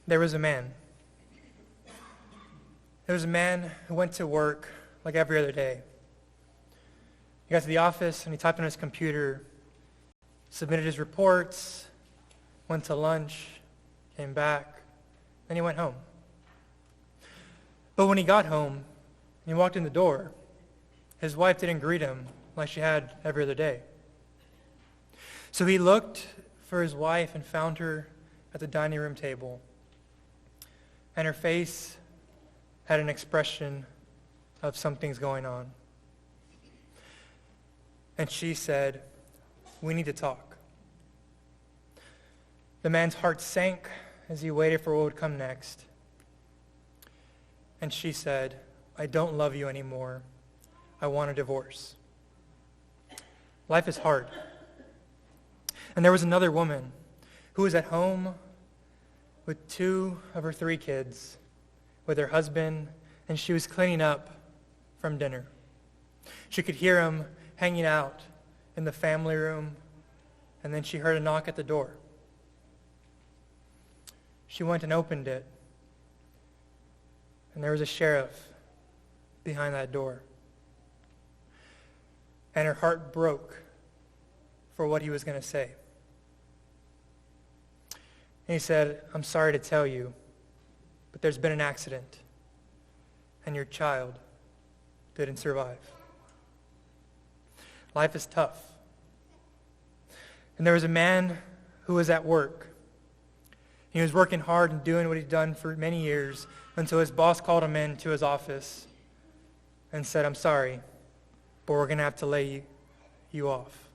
There was a man. There was a man who went to work like every other day. He got to the office and he typed on his computer, submitted his reports, went to lunch, came back, then he went home. But when he got home and he walked in the door, his wife didn't greet him like she had every other day. So he looked for his wife and found her at the dining room table. And her face had an expression of something's going on. And she said, "We need to talk." The man's heart sank as he waited for what would come next. And she said, "I don't love you anymore. I want a divorce." Life is hard. And there was another woman who was at home with 2 of her 3 kids, with her husband, and she was cleaning up from dinner. She could hear him hanging out in the family room, and then she heard a knock at the door. She went and opened it, and there was a sheriff behind that door. And her heart broke for what he was going to say. And he said, "I'm sorry to tell you, but there's been an accident, and your child didn't survive." Life is tough. And there was a man who was at work. He was working hard and doing what he'd done for many years until his boss called him into his office and said, "I'm sorry, but we're going to have to lay you off."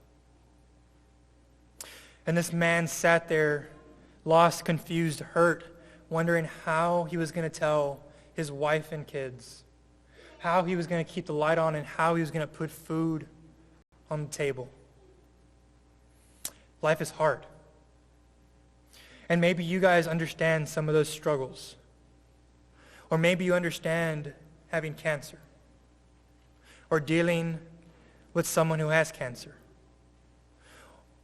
And this man sat there, lost, confused, hurt, wondering how he was going to tell his wife and kids, how he was going to keep the light on, and how he was going to put food on the table. Life is hard. And maybe you guys understand some of those struggles. Or maybe you understand having cancer, or dealing with someone who has cancer.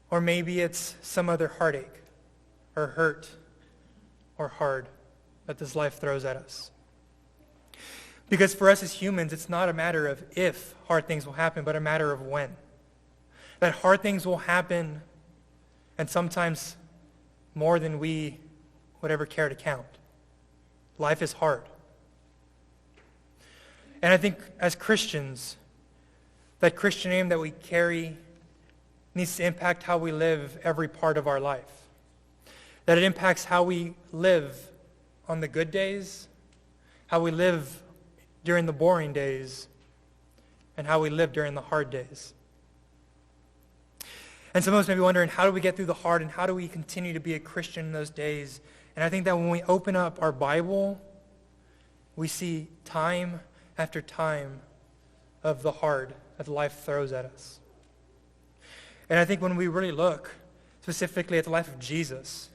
Or maybe it's some other heartache, or hurt, or hard that this life throws at us. Because for us as humans, it's not a matter of if hard things will happen, but a matter of when. That hard things will happen, and sometimes more than we would ever care to count. Life is hard. And I think as Christians, that Christian name that we carry needs to impact how we live every part of our life. That it impacts how we live on the good days, how we live during the boring days, and how we live during the hard days. And some of us may be wondering, how do we get through the hard, and how do we continue to be a Christian in those days? And I think that when we open up our Bible, we see time after time of the hard that life throws at us. And I think when we really look specifically at the life of Jesus,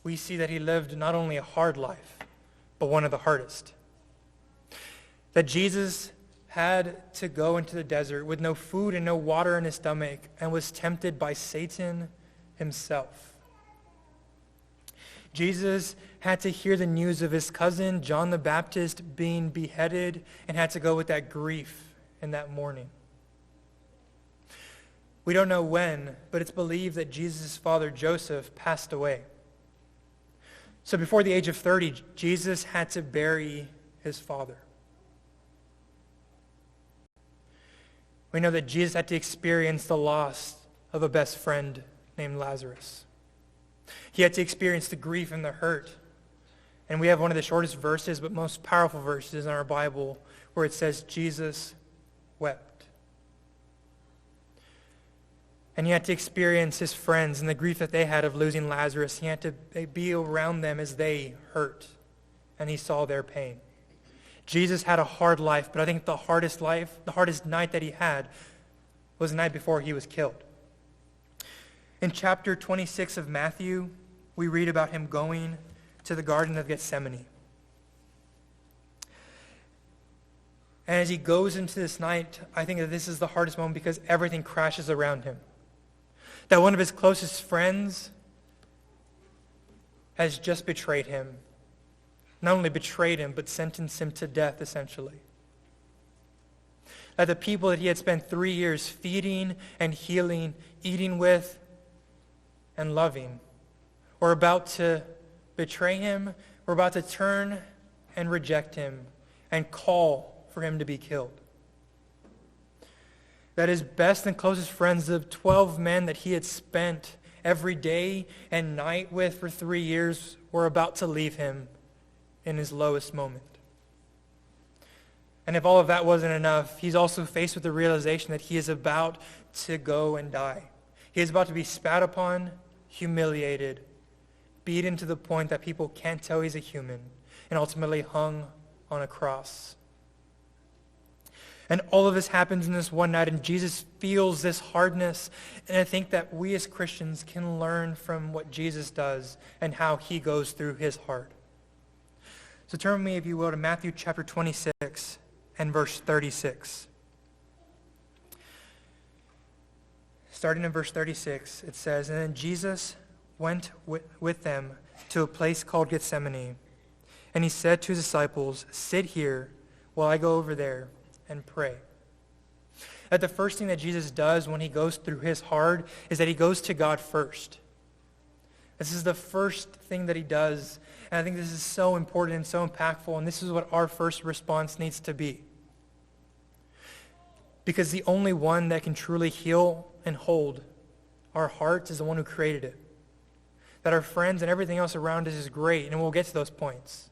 we see that he lived not only a hard life, but one of the hardest. That Jesus had to go into the desert with no food and no water in his stomach, and was tempted by Satan himself. Jesus had to hear the news of his cousin, John the Baptist, being beheaded, and had to go with that grief in that morning. We don't know when, but it's believed that Jesus' father, Joseph, passed away. So before the age of 30, Jesus had to bury his father. We know that Jesus had to experience the loss of a best friend named Lazarus. He had to experience the grief and the hurt. And we have one of the shortest verses, but most powerful verses in our Bible, where it says, Jesus wept. And he had to experience his friends and the grief that they had of losing Lazarus. He had to be around them as they hurt, and he saw their pain. Jesus had a hard life, but I think the hardest night that he had was the night before he was killed. In chapter 26 of Matthew, we read about him going to the Garden of Gethsemane. And as he goes into this night, I think that this is the hardest moment because everything crashes around him. That one of his closest friends has just betrayed him not only betrayed him, but sentenced him to death, essentially. That the people that he had spent 3 years feeding and healing, eating with and loving, were about to betray him, were about to turn and reject him and call for him to be killed. That his best and closest friends, the 12 men that he had spent every day and night with for 3 years, were about to leave him in his lowest moment. And if all of that wasn't enough, he's also faced with the realization that he is about to go and die. He is about to be spat upon, humiliated, beaten to the point that people can't tell he's a human, and ultimately hung on a cross. And all of this happens in this one night, and Jesus feels this hardness. And I think that we as Christians can learn from what Jesus does and how he goes through his heart. So turn with me, if you will, to Matthew chapter 26 and verse 36. Starting in verse 36, it says, "And then Jesus went with them to a place called Gethsemane. And he said to his disciples, 'Sit here while I go over there and pray.'" That the first thing that Jesus does when he goes through his hard is that he goes to God first. This is the first thing that he does. And I think this is so important and so impactful, and this is what our first response needs to be. Because the only one that can truly heal and hold our hearts is the one who created it. That our friends and everything else around us is great, and we'll get to those points.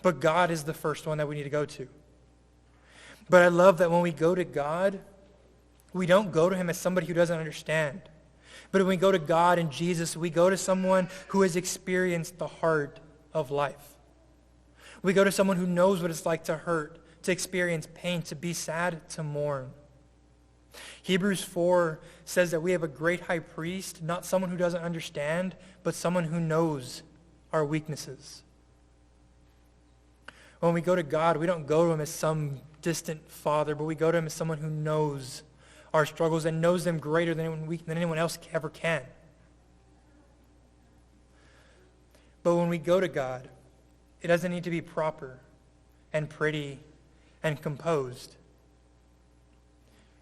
But God is the first one that we need to go to. But I love that when we go to God, we don't go to him as somebody who doesn't understand. But when we go to God and Jesus, we go to someone who has experienced the heart of life. We go to someone who knows what it's like to hurt, to experience pain, to be sad, to mourn. Hebrews 4 says that we have a great high priest, not someone who doesn't understand, but someone who knows our weaknesses. When we go to God, we don't go to him as some distant father, but we go to him as someone who knows our struggles and knows them greater than anyone else ever can. But when we go to God, it doesn't need to be proper and pretty and composed.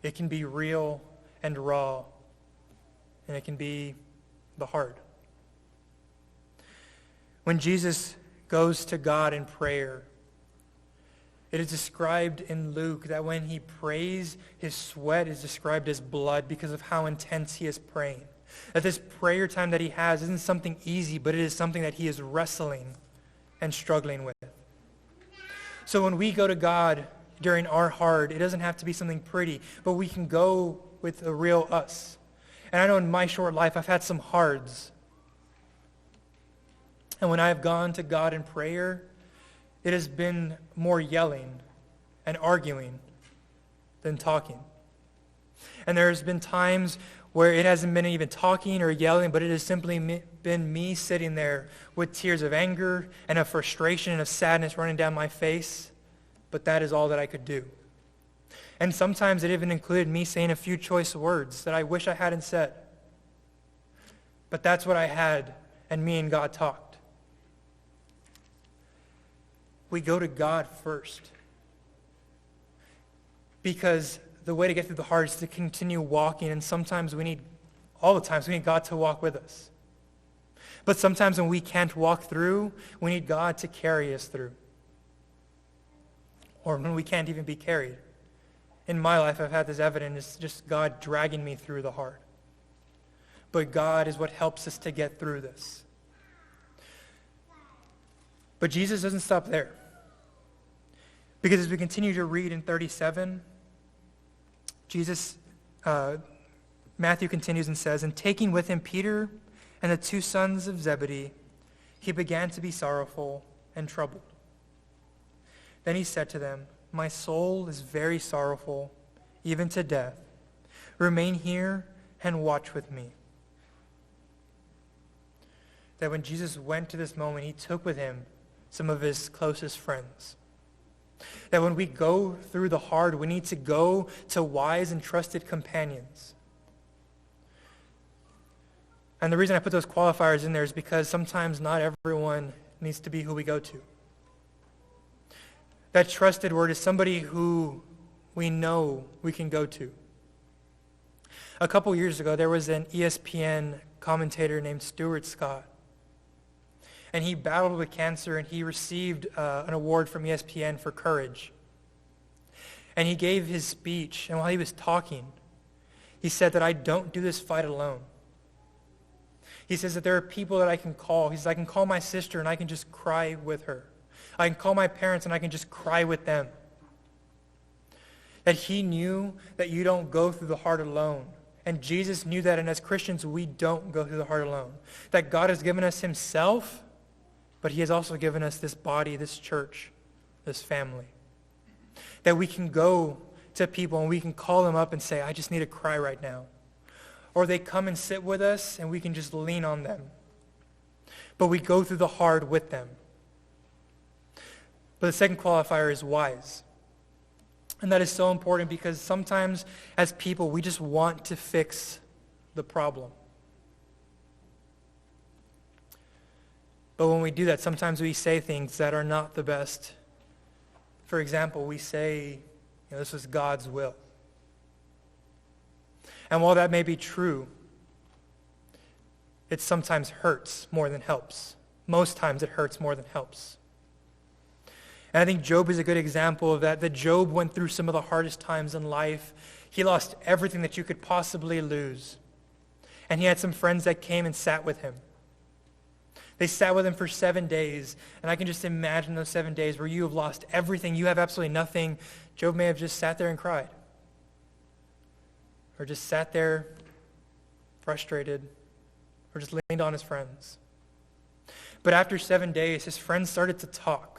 It can be real and raw, and it can be the heart. When Jesus goes to God in prayer, it is described in Luke that when he prays, his sweat is described as blood because of how intense he is praying. That this prayer time that he has isn't something easy, but it is something that he is wrestling and struggling with. So when we go to God during our hard, it doesn't have to be something pretty, but we can go with the real us. And I know in my short life, I've had some hards. And when I have gone to God in prayer, it has been more yelling and arguing than talking. And there's been times where it hasn't been even talking or yelling, but it has simply been me sitting there with tears of anger and of frustration and of sadness running down my face. But that is all that I could do. And sometimes it even included me saying a few choice words that I wish I hadn't said. But that's what I had, and me and God talked. We go to God first. Because the way to get through the hard is to continue walking, and sometimes all the times we need God to walk with us. But sometimes when we can't walk through, we need God to carry us through. Or when we can't even be carried. In my life, I've had this evidence, it's just God dragging me through the hard. But God is what helps us to get through this. But Jesus doesn't stop there. Because as we continue to read in 37, Matthew continues and says, "And taking with him Peter and the 2 sons of Zebedee, he began to be sorrowful and troubled. Then he said to them, 'My soul is very sorrowful, even to death. Remain here and watch with me.'" That when Jesus went to this moment, he took with him some of his closest friends. That when we go through the hard, we need to go to wise and trusted companions. And the reason I put those qualifiers in there is because sometimes not everyone needs to be who we go to. That trusted word is somebody who we know we can go to. A couple years ago, there was an ESPN commentator named Stuart Scott. And he battled with cancer, and he received an award from ESPN for courage. And he gave his speech, and while he was talking, he said that I don't do this fight alone. He says that there are people that I can call. He says I can call my sister and I can just cry with her. I can call my parents and I can just cry with them. That he knew that you don't go through the heart alone. And Jesus knew that, and as Christians, we don't go through the heart alone. That God has given us himself, but he has also given us this body, this church, this family. That we can go to people and we can call them up and say, I just need to cry right now. Or they come and sit with us and we can just lean on them. But we go through the hard with them. But the second qualifier is wise. And that is so important because sometimes as people, we just want to fix the problem. But when we do that, sometimes we say things that are not the best. For example, we say, this was God's will. And while that may be true, it sometimes hurts more than helps. Most times it hurts more than helps. And I think Job is a good example of that Job went through some of the hardest times in life. He lost everything that you could possibly lose. And he had some friends that came and sat with him. They sat with him for 7 days. And I can just imagine those 7 days where you have lost everything. You have absolutely nothing. Job may have just sat there and cried. Or just sat there frustrated. Or just leaned on his friends. But after 7 days, his friends started to talk.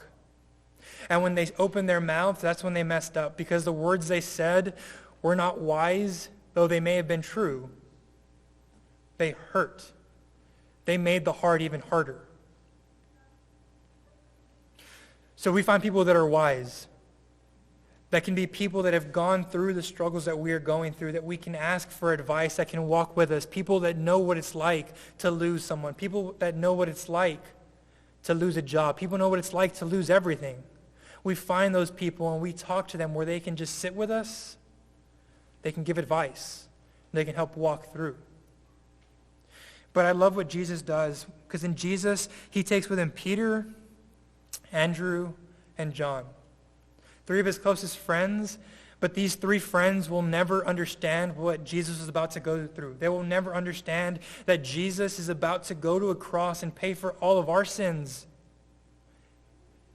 And when they opened their mouths, that's when they messed up. Because the words they said were not wise, though they may have been true. They hurt. They made the heart even harder. So we find people that are wise. That can be people that have gone through the struggles that we are going through, that we can ask for advice, that can walk with us. People that know what it's like to lose someone. People that know what it's like to lose a job. People know what it's like to lose everything. We find those people and we talk to them where they can just sit with us. They can give advice. They can help walk through. But I love what Jesus does, because in Jesus, he takes with him Peter, Andrew, and John. 3 of his closest friends, but these 3 friends will never understand what Jesus is about to go through. They will never understand that Jesus is about to go to a cross and pay for all of our sins.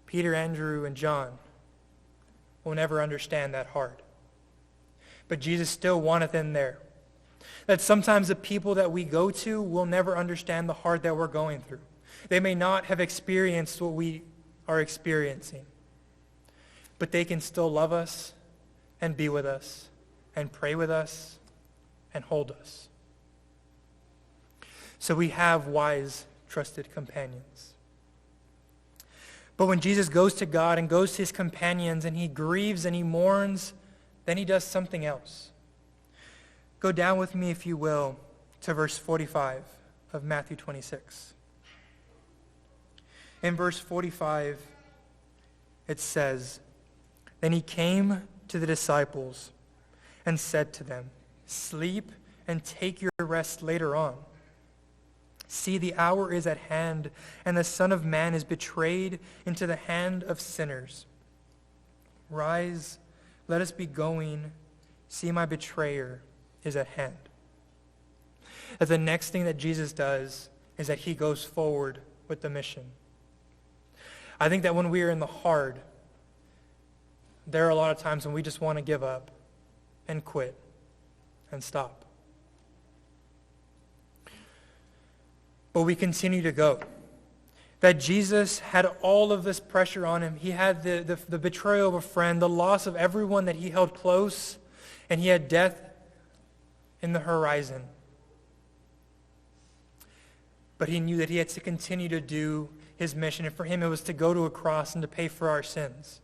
Peter, Andrew, and John will never understand that heart. But Jesus still wanted them there. That sometimes the people that we go to will never understand the heart that we're going through. They may not have experienced what we are experiencing. But they can still love us and be with us and pray with us and hold us. So we have wise, trusted companions. But when Jesus goes to God and goes to his companions and he grieves and he mourns, then he does something else. Go down with me, if you will, to verse 45 of Matthew 26. In verse 45, it says, Then he came to the disciples and said to them, Sleep and take your rest later on. See, the hour is at hand, and the Son of Man is betrayed into the hand of sinners. Rise, let us be going. See, my betrayer is at hand. That the next thing that Jesus does is that he goes forward with the mission. I think that when we are in the hard, there are a lot of times when we just want to give up and quit and stop. But we continue to go. That Jesus had all of this pressure on him. He had the betrayal of a friend, the loss of everyone that he held close, and he had death in the horizon. But he knew that he had to continue to do his mission, and for him it was to go to a cross and to pay for our sins.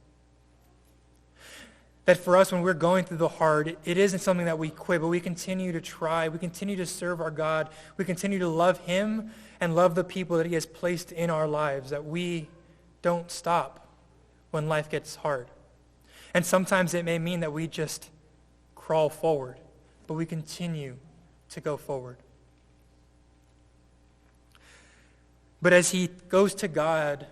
That for us, when we're going through the hard, it isn't something that we quit, but we continue to try. We continue to serve our God. We continue to love him and love the people that he has placed in our lives, that we don't stop. when life gets hard. And sometimes it may mean that we just crawl forward, but we continue to go forward. But as he goes to God,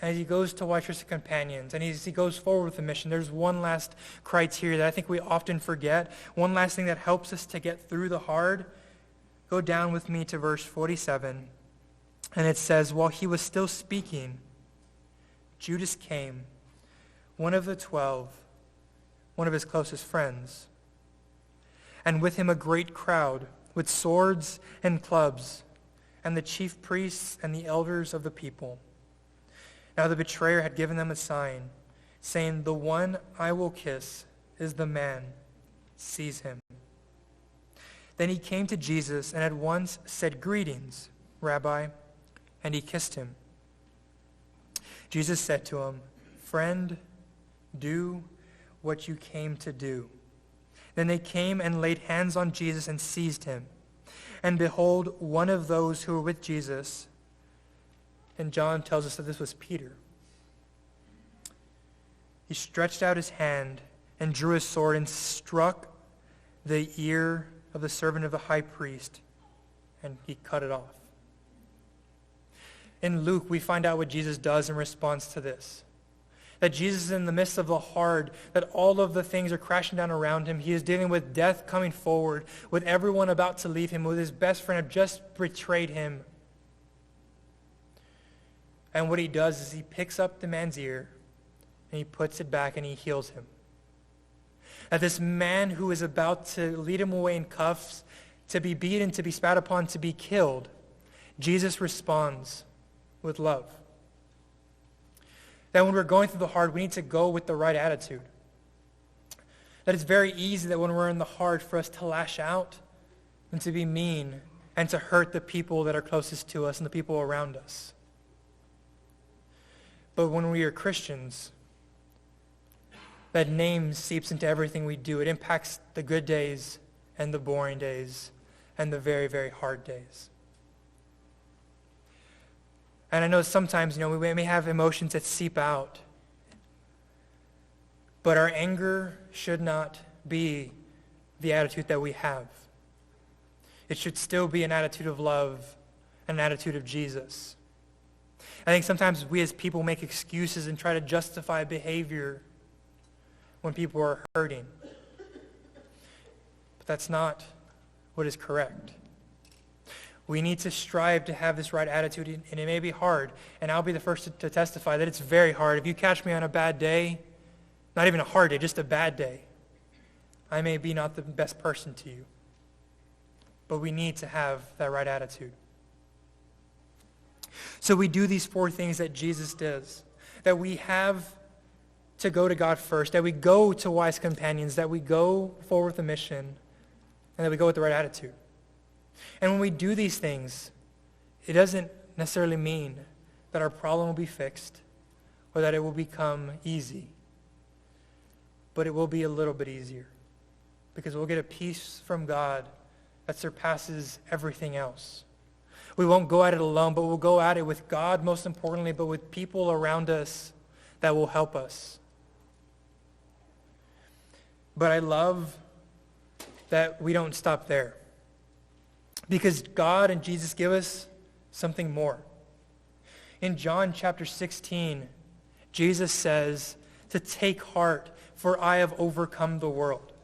as he goes to watch his companions, and as he goes forward with the mission, there's one last criteria that I think we often forget, one last thing that helps us to get through the hard. Go down with me to verse 47, and it says, while he was still speaking, Judas came, one of the 12, one of his closest friends, and with him a great crowd with swords and clubs, and the chief priests and the elders of the people. Now the betrayer had given them a sign, saying, the one I will kiss is the man. Seize him. Then he came to Jesus and at once said, greetings, Rabbi, and he kissed him. Jesus said to him, friend, do what you came to do. Then they came and laid hands on Jesus and seized him. And behold, one of those who were with Jesus, and John tells us that this was Peter, he stretched out his hand and drew his sword and struck the ear of the servant of the high priest, and he cut it off. In Luke, we find out what Jesus does in response to this. That Jesus is in the midst of the hard, that all of the things are crashing down around him. He is dealing with death coming forward, with everyone about to leave him, with his best friend have just betrayed him. And what he does is he picks up the man's ear, and he puts it back, and he heals him. That this man who is about to lead him away in cuffs, to be beaten, to be spat upon, to be killed, Jesus responds with love. That when we're going through the hard, we need to go with the right attitude. That it's very easy that when we're in the hard for us to lash out and to be mean and to hurt the people that are closest to us and the people around us. But when we are Christians, that name seeps into everything we do. It impacts the good days and the boring days and the very, very hard days. And I know sometimes, we may have emotions that seep out. But our anger should not be the attitude that we have. It should still be an attitude of love, an attitude of Jesus. I think sometimes we as people make excuses and try to justify behavior when people are hurting. But that's not what is correct. We need to strive to have this right attitude, and it may be hard. And I'll be the first to testify that it's very hard. If you catch me on a bad day, not even a hard day, just a bad day, I may be not the best person to you. But we need to have that right attitude. So we do these 4 things that Jesus does. That we have to go to God first, that we go to wise companions, that we go forward with the mission, and that we go with the right attitude. And when we do these things, it doesn't necessarily mean that our problem will be fixed or that it will become easy. But it will be a little bit easier because we'll get a peace from God that surpasses everything else. We won't go at it alone, but we'll go at it with God most importantly, but with people around us that will help us. But I love that we don't stop there. Because God and Jesus give us something more. In John chapter 16, Jesus says to take heart, for I have overcome the world.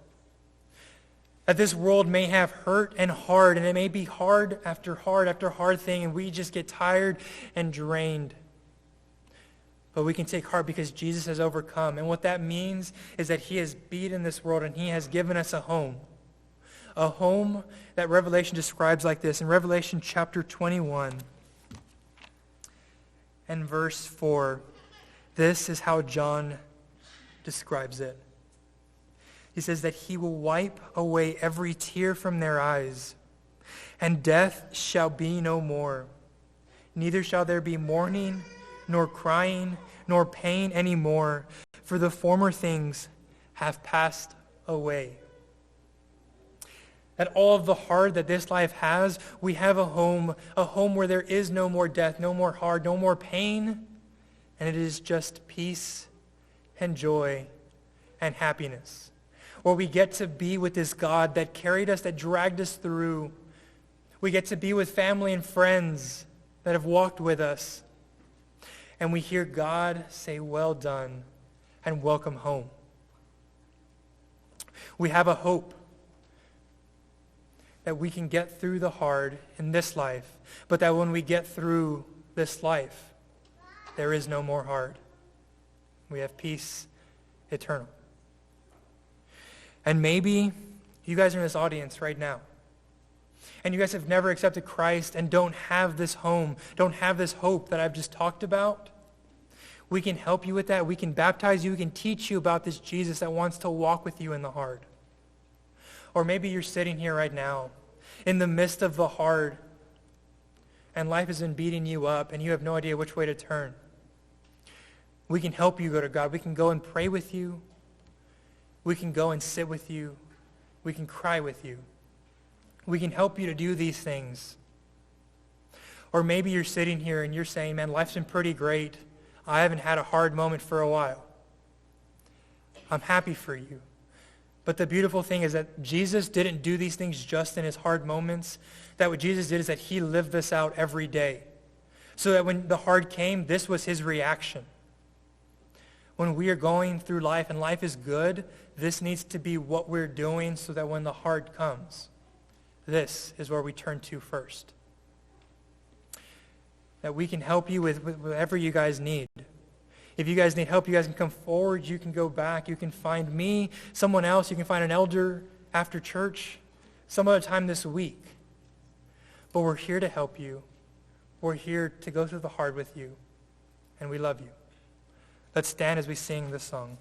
That this world may have hurt and hard, and it may be hard after hard after hard thing, and we just get tired and drained. But we can take heart because Jesus has overcome. And what that means is that he has beaten this world, and he has given us a home. A home that Revelation describes like this. In Revelation chapter 21 and verse 4, this is how John describes it. He says that he will wipe away every tear from their eyes, and death shall be no more. Neither shall there be mourning, nor crying, nor pain any more, for the former things have passed away. That all of the hard that this life has, we have a home where there is no more death, no more hard, no more pain, and it is just peace and joy and happiness, where we get to be with this God that carried us, that dragged us through. We get to be with family and friends that have walked with us. And we hear God say, "Well done," and "Welcome home." We have a hope that we can get through the hard in this life, but that when we get through this life, there is no more hard. We have peace eternal. And maybe you guys are in this audience right now, and you guys have never accepted Christ and don't have this home, don't have this hope that I've just talked about. We can help you with that. We can baptize you. We can teach you about this Jesus that wants to walk with you in the hard. Or maybe you're sitting here right now in the midst of the hard, and life has been beating you up, and you have no idea which way to turn. We can help you go to God. We can go and pray with you. We can go and sit with you. We can cry with you. We can help you to do these things. Or maybe you're sitting here and you're saying, "Man, life's been pretty great. I haven't had a hard moment for a while." I'm happy for you. But the beautiful thing is that Jesus didn't do these things just in his hard moments. That what Jesus did is that he lived this out every day. So that when the hard came, this was his reaction. When we are going through life and life is good, this needs to be what we're doing so that when the hard comes, this is where we turn to first. That we can help you with whatever you guys need. If you guys need help, you guys can come forward. You can go back. You can find me, someone else. You can find an elder after church some other time this week. But we're here to help you. We're here to go through the hard with you. And we love you. Let's stand as we sing this song.